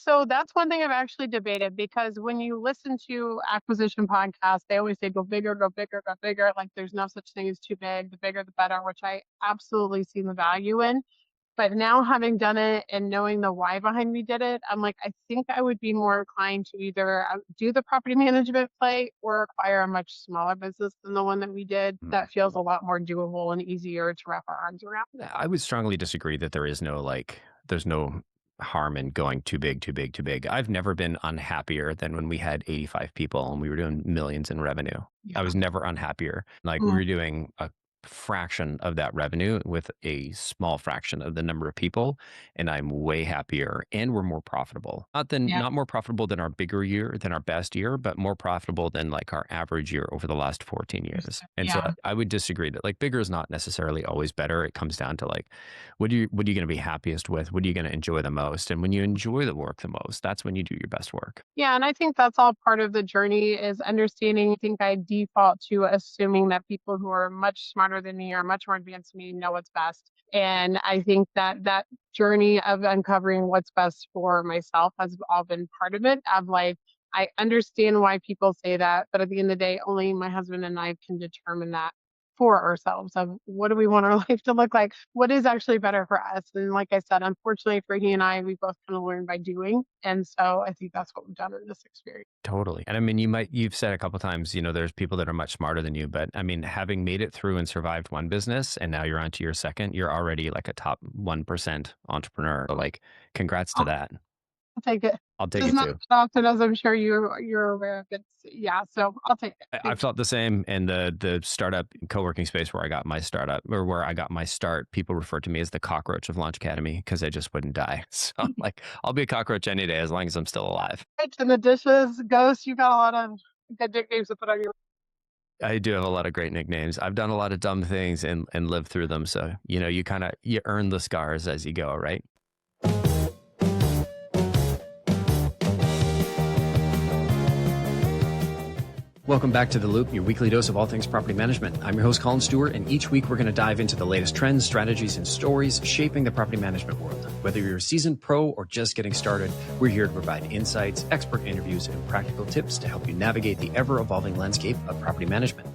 So that's one thing I've actually debated because when you listen to acquisition podcasts, they always say go bigger, go bigger, go bigger. Like there's no such thing as too big. The bigger, the better, which I absolutely see the value in. But now having done it and knowing the why behind we did it, I'm like, I think I would be more inclined to either do the property management play or acquire a much smaller business than the one that we did. That feels a lot more doable and easier to wrap our arms around. I would strongly disagree that there's no harm in going too big, too big, too big. I've never been unhappier than when we had 85 people and we were doing millions in revenue. I Yeah. was never unhappier. Like we Mm, were doing a fraction of that revenue with a small fraction of the number of people, and I'm way happier and we're more profitable. yeah. Not more profitable than our bigger year, than our best year, but more profitable than like our average year over the last 14 years. And so Yeah. I would disagree that like bigger is not necessarily always better. It comes down to like what are you going to be happiest with? What are you going to enjoy the most? And when you enjoy the work the most, that's when you do your best work. Yeah, and I think that's all part of the journey is understanding. I think I default to assuming that people who are much smarter than me or much more advanced than me know what's best. And I think that that journey of uncovering what's best for myself has all been part of it. Of like, I understand why people say that, but at the end of the day, only my husband and I can determine that for ourselves of what do we want our life to look like? What is actually better for us? And like I said, unfortunately for he and I, we both kind of learned by doing. And so I think that's what we've done in this experience. Totally. And I mean, you've said a couple times, there's people that are much smarter than you, but I mean, having made it through and survived one business and now you're on to your second, you're already like a top 1% entrepreneur. So like, congrats to I'll, that. I'll take it. I'll take It's it not too. often as I'm sure you're aware of. It's yeah, so I'll take it. I've Thank you. felt the same in the startup co-working space where I got my startup or where I got my start. People refer to me as the cockroach of Launch Academy because I just wouldn't die. So I'm like, I'll be a cockroach any day as long as I'm still alive. Right, and the dishes, ghost, you got a lot of good nicknames to put on your. I do have a lot of great nicknames. I've done a lot of dumb things and lived through them. So, you earn the scars as you go, right? Welcome back to The Loop, your weekly dose of all things property management. I'm your host, Colin Stewart, and each week we're going to dive into the latest trends, strategies, and stories shaping the property management world. Whether you're a seasoned pro or just getting started, we're here to provide insights, expert interviews, and practical tips to help you navigate the ever-evolving landscape of property management.